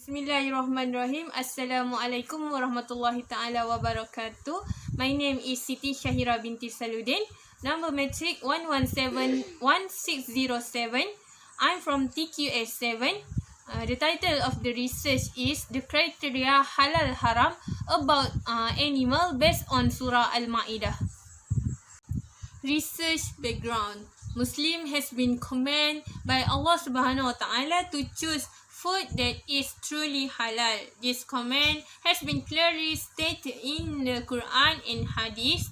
Bismillahirrahmanirrahim. Assalamualaikum warahmatullahi ta'ala wabarakatuh. My name is Siti Syahirah Binti Saludin. Number metric 1171607. I'm from TQS 7. The title of the research is The Criteria Halal Haram about Animal based on surah al-Maidah. Research background. Muslim has been commanded by Allah Subhanahu wa Ta'ala to choose food that is truly halal. This command has been clearly stated in the Quran and Hadith,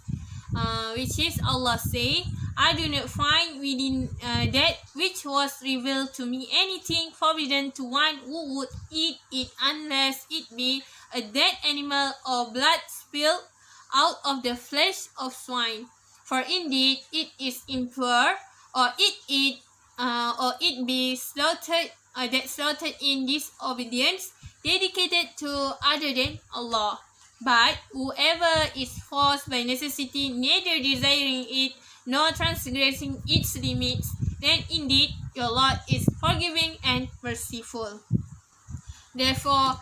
which is Allah say, I do not find within that which was revealed to me anything forbidden to one who would eat it unless it be a dead animal or blood spilled out of the flesh of swine. For indeed it is impure, or it be slaughtered that slaughtered in disobedience, dedicated to other than Allah. But whoever is forced by necessity, neither desiring it nor transgressing its limits, then indeed your Lord is forgiving and merciful. Therefore,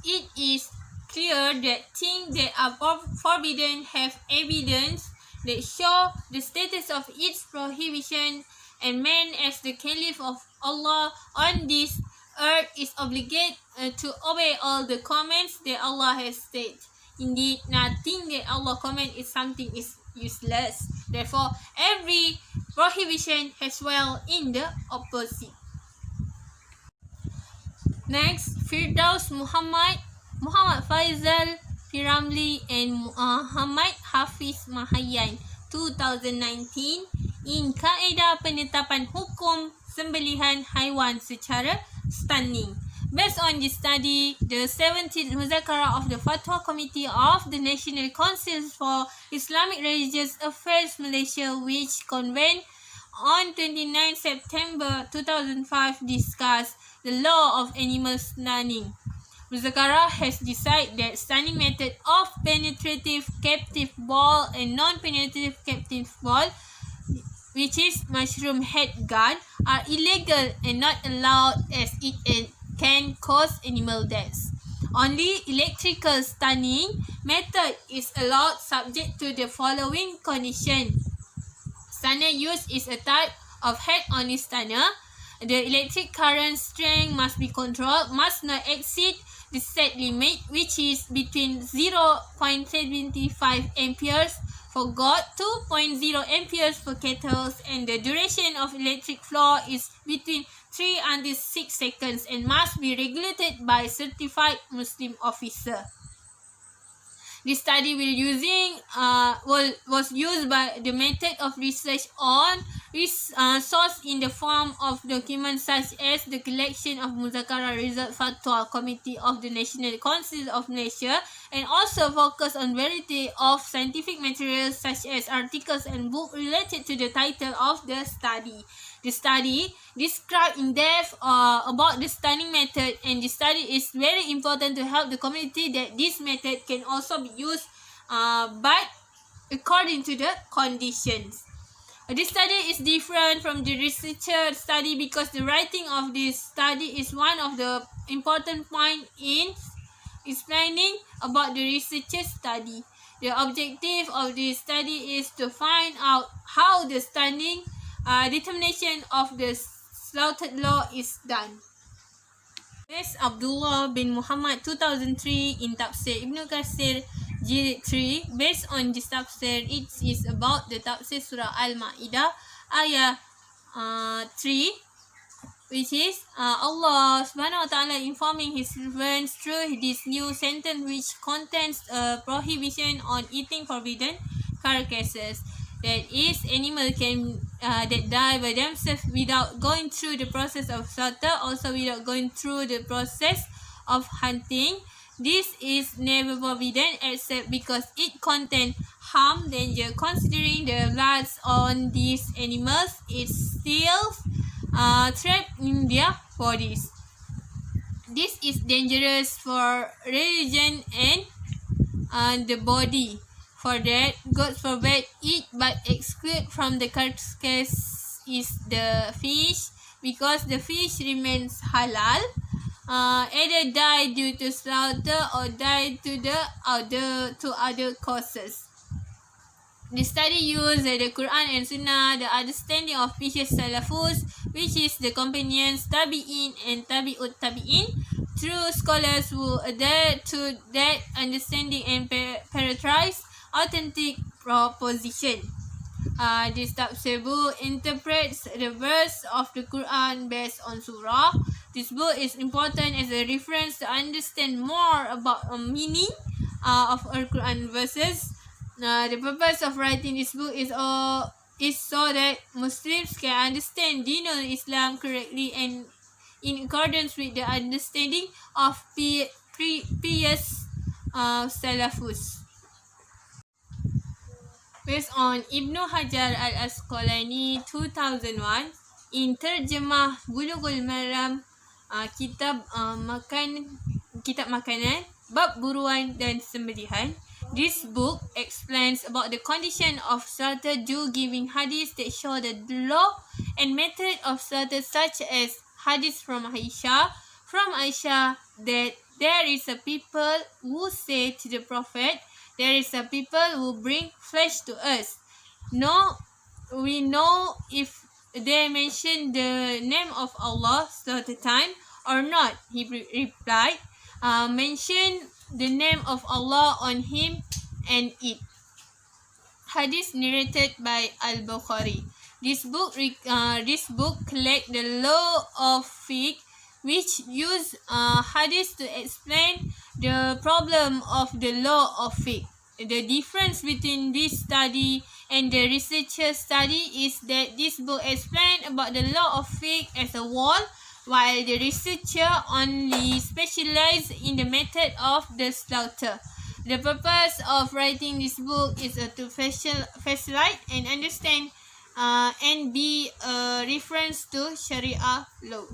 it is clear that things that are forbidden have evidence that show the status of its prohibition, and man as the caliph of Allah on this earth is obligated to obey all the commands that Allah has stated. Indeed, nothing that Allah commands is something is useless. Therefore, every prohibition has well in the opposite. Next, Firdaus Muhammad Faizal Piramli and Muhammad Hafiz Mahayan 2019 in Kaedah Penetapan Hukum Sembelihan Haiwan secara Stunning. Based on this study, the 17th Muzakarah of the Fatwa Committee of the National Council for Islamic Religious Affairs Malaysia, which convened on 29 September 2005, discussed the law of animal stunning. Muzakarah has decided that stunning method of penetrative captive ball and non-penetrative captive ball, which is mushroom head gun, are illegal and not allowed as it can cause animal deaths. Only electrical stunning method is allowed subject to the following condition. Stunner use is a type of head-only stunner. The electric current strength must be controlled, must not exceed the set limit, which is between 0.75 amperes for goat, 2.0 amperes for cattle, and the duration of electric flow is between 3 until 6 seconds and must be regulated by certified Muslim officer. This study was used by the method of research on source in the form of documents such as the collection of Muzakarah Result Fatwa Committee of the National Council of Malaysia, and also focus on variety of scientific materials such as articles and books related to the title of the study. The study described in depth about the stunning method, and the study is very important to help the community that this method can also be used but according to the conditions. This study is different from the researcher study because the writing of this study is one of the important points in explaining about the researcher study. The objective of this study is to find out how the stunning determination of the slaughtered law is done. Next, Abdullah bin Muhammad 2003 in Tafsir Ibn Kathir Jilid 3. Based on this tafsir, it is about the tafsir surah al-Maidah ayah 3, which is Allah Subhanahu wa Ta'ala informing his servants through this new sentence which contains a prohibition on eating forbidden carcasses. That is, animals that die by themselves without going through the process of slaughter, also without going through the process of hunting. This is never forbidden except because it contains harm, danger. Considering the blood on these animals is still trapped in their bodies. This is dangerous for religion and the body. For that, God forbade it, but exclude from the carcass is the fish, because the fish remains halal. either die due to slaughter or die to other causes. The study used the Quran and Sunnah, the understanding of pious Salafus, which is the companions, Tabi'in and Tabi'ut Tabi'in, through scholars who adhere to that understanding and paraphrase authentic proposition. This book interprets the verse of the Quran based on surah. This book is important as a reference to understand more about the meaning of our Quran verses. The purpose of writing this book is so that Muslims can understand Dinul Islam correctly and in accordance with the understanding of pious Salafus. Based on Ibn Hajar al-Asqalani 2001 in Terjemah Bulughul Maram, kitab makanan, bab buruan dan sembelihan. This book explains about the condition of slaughter due giving hadiths that show the law and method of slaughter, such as hadith from Aisha that there is a people who say to the Prophet, there is a people who bring flesh to us. No, we know if they mention the name of Allah slaughter time or not. He replied, mention the name of Allah on him and eat. Hadith narrated by al-Bukhari. This book collect the law of fiqh, which use hadith to explain the problem of the law of fiqh. The difference between this study and the researcher study is that this book explains about the law of fiqh as a whole, while the researcher only specializes in the method of the slaughter. The purpose of writing this book is to facilitate and understand and be a reference to Sharia law.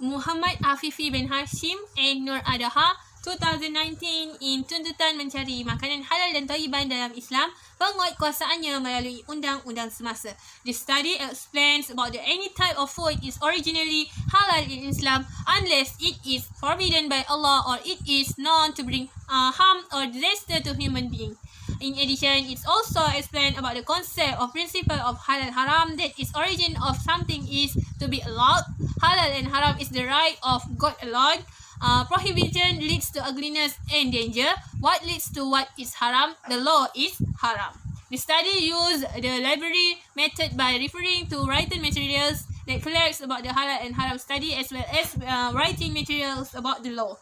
Muhammad Afifi bin Hashim and Nur Adaha 2019 in tuntutan mencari makanan halal dan thayyiban dalam Islam, penguatkuasaannya melalui undang-undang semasa. The study explains about any type of food is originally halal in Islam unless it is forbidden by Allah or it is known to bring harm or disaster to human being. In addition, it's also explained about the concept or principle of halal haram, that its origin of something is to be allowed. Halal and haram is the right of God alone. Prohibition leads to ugliness and danger. What leads to what is haram? The law is haram. The study used the library method by referring to written materials that collects about the halal and haram study, as well as writing materials about the law.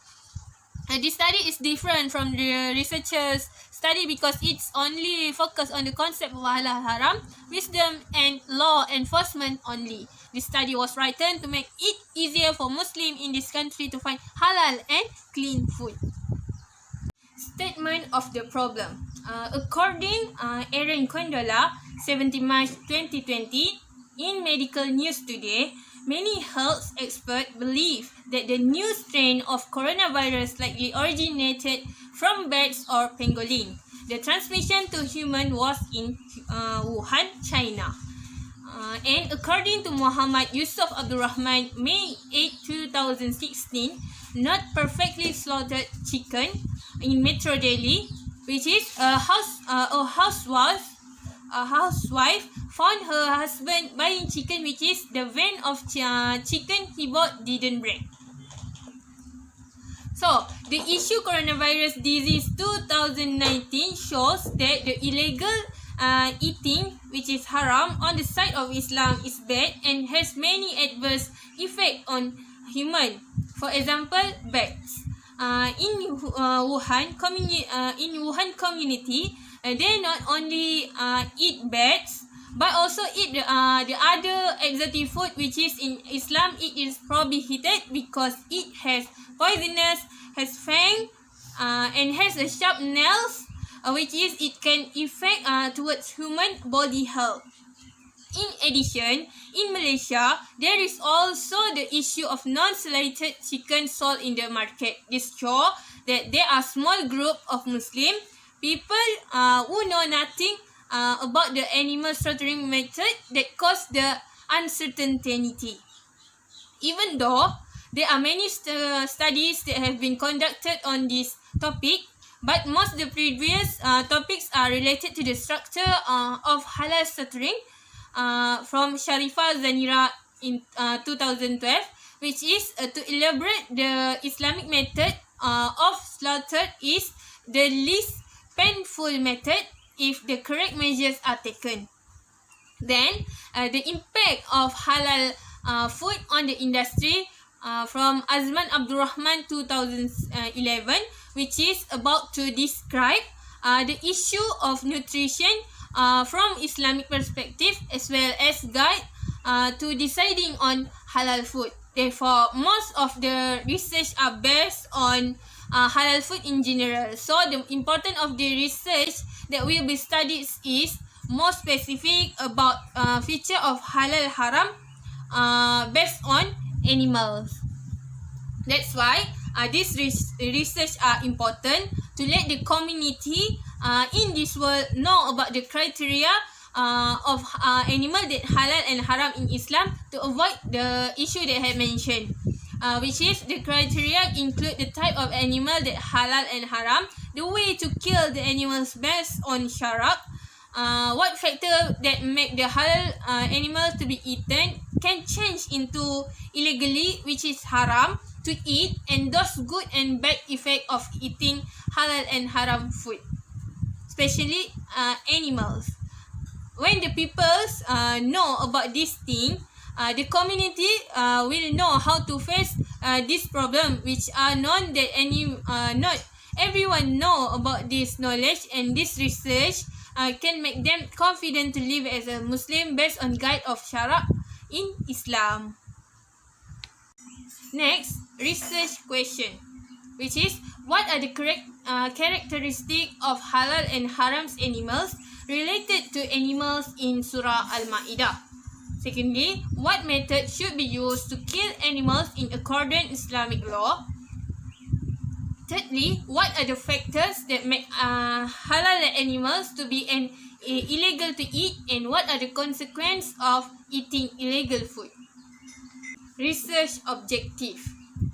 This study is different from the researchers' study because it's only focused on the concept of halal haram, wisdom and law enforcement only. This study was written to make it easier for Muslims in this country to find halal and clean food. Statement of the problem. According Aaron Condola, 17 March 2020, in Medical News Today, many health experts believe that the new strain of coronavirus likely originated from bats or pangolin. The transmission to human was in Wuhan, China. And according to Muhammad Yusuf Abdurrahman, May 8, 2016, not perfectly slaughtered chicken in Metro Delhi, which is a housewife found her husband buying chicken which is the vein of chicken he bought didn't break. So, the issue coronavirus disease 2019 shows that the illegal eating, which is haram, on the side of Islam is bad and has many adverse effects on human. For example, bats. In Wuhan community, they not only eat bats but also eat the other exotic food, which is in Islam it is prohibited because it has poisonous, has fang, and has a sharp nails, which is it can affect towards human body health. In addition, in Malaysia, there is also the issue of non-slaughtered chicken sold in the market. This shows that there are small group of Muslim people who know nothing about the animal slaughtering method that cause the uncertainty. Even though There are many studies that have been conducted on this topic, but most of the previous topics are related to the structure of halal slaughtering from Syahirah in 2012, which is to elaborate the Islamic method of slaughter is the least painful method if the correct measures are taken. Then, the impact of halal food on the industry from Azman Abdurrahman 2011, which is about to describe the issue of nutrition from Islamic perspective, as well as guide to deciding on halal food. Therefore, most of the research are based on halal food in general. So, the importance of the research that will be studied is more specific about feature of halal haram based on animals. That's why this research are important to let the community in this world know about the criteria of animal that halal and haram in Islam, to avoid the issue that I have mentioned, which is the criteria include the type of animal that halal and haram, the way to kill the animals based on syarak, what factor that make the halal animals to be eaten can change into illegally, which is haram to eat, and those good and bad effect of eating halal and haram food, especially animals. When the peoples know about this thing, the community will know how to face this problem, which are known that not everyone know about this knowledge, and this research can make them confident to live as a Muslim based on guide of Sharia in Islam. Next, research question, which is what are the correct characteristics of halal and haram animals related to animals in surah al-Maidah. Secondly, what method should be used to kill animals in accordance Islamic law? Thirdly, what are the factors that make halal animals to be illegal to eat, and what are the consequences of eating illegal food? Research objective.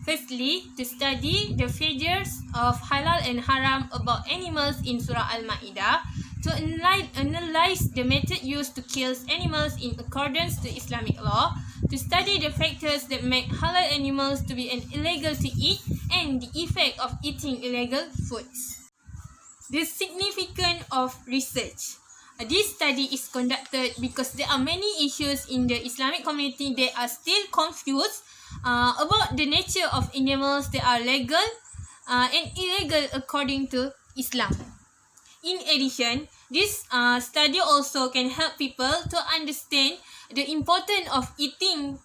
Firstly, to study the features of halal and haram about animals in Surah Al-Maidah, to analyze the method used to kill animals in accordance to Islamic law, to study the factors that make halal animals to be illegal to eat, and the effect of eating illegal foods. The significance of research. This study is conducted because there are many issues in the Islamic community that are still confused about the nature of animals that are legal and illegal according to Islam. In addition, this study also can help people to understand the importance of eating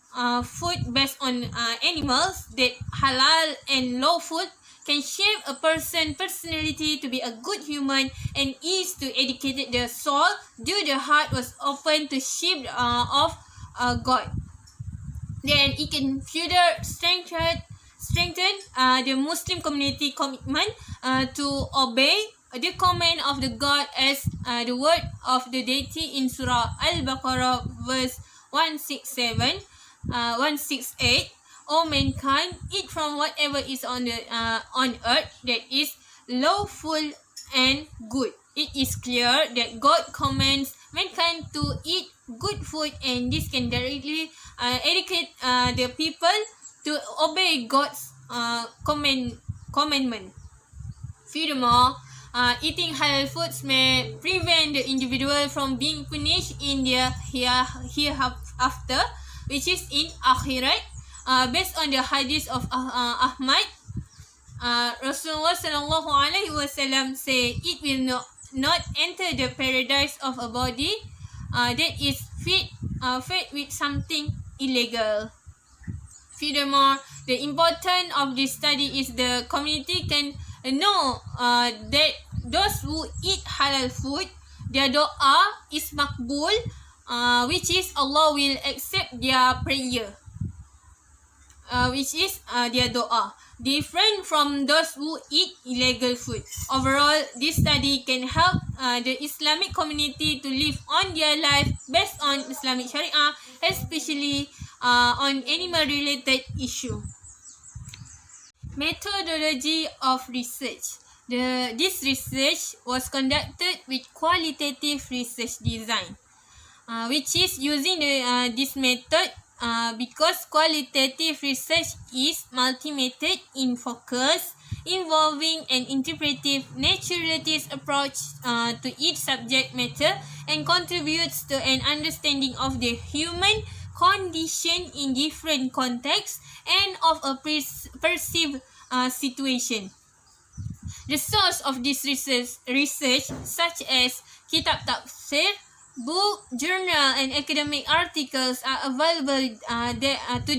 food based on animals, that halal and lawful can shape a person's personality to be a good human, and is to educate the soul, though the heart was open to shape of God. Then it can further strengthen the Muslim community commitment to obey the command of the God as the word of the deity in Surah Al-Baqarah verse 168. O mankind, eat from whatever is on earth that is lawful and good. It is clear that God commands mankind to eat good food, and this can directly educate the people to obey God's commandment. Furthermore, eating halal foods may prevent the individual from being punished in their hereafter, which is in akhirat. Based on the hadith of Ahmad, Rasulullah sallallahu alaihi wasallam say it will not enter the paradise of a body that is fed with something illegal. Furthermore, the importance of this study is the community can know that those who eat halal food, their doa is makbul, which is Allah will accept their prayer, which is their doa, different from those who eat illegal food. Overall, this study can help the Islamic community to live on their life based on Islamic Sharia, especially on animal-related issue. Methodology of research. This research was conducted with qualitative research design, which is using this method because qualitative research is multi-method in focus, involving an interpretive naturalist approach to each subject matter and contributes to an understanding of the human condition in different contexts and of a perceived situation. The source of this research such as kitab tafsir, book, journal, and academic articles are available to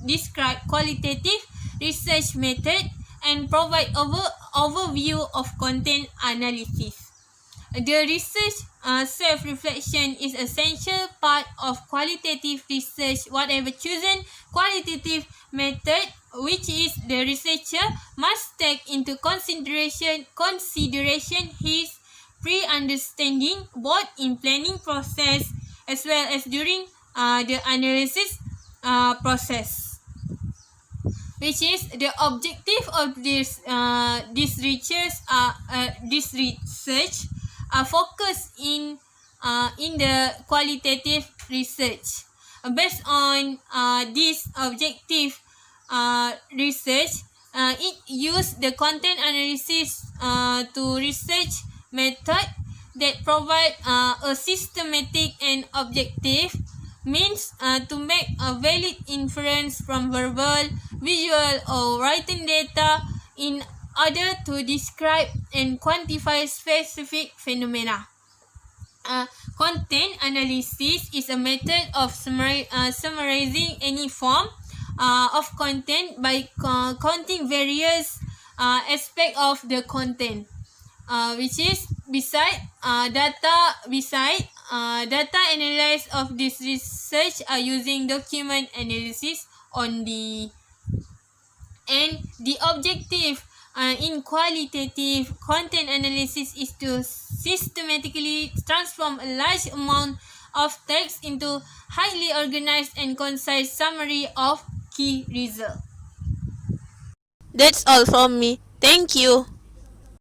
describe qualitative research method and provide overview of content analysis. The research self-reflection is essential part of qualitative research. Whatever chosen qualitative method, which is the researcher must take into consideration his pre-understanding both in planning process as well as during the analysis process, which is the objective of this research focus in the qualitative research. Based on this objective research, it used the content analysis to research method that provide a systematic and objective means to make a valid inference from verbal, visual, or written data in order to describe and quantify specific phenomena. Content analysis is a method of summarizing any form of content by counting various aspects of the content, which is data analysis of this research are using document analysis only. And the objective in qualitative content analysis is to systematically transform a large amount of text into highly organized and concise summary of key results. That's all from me. Thank you.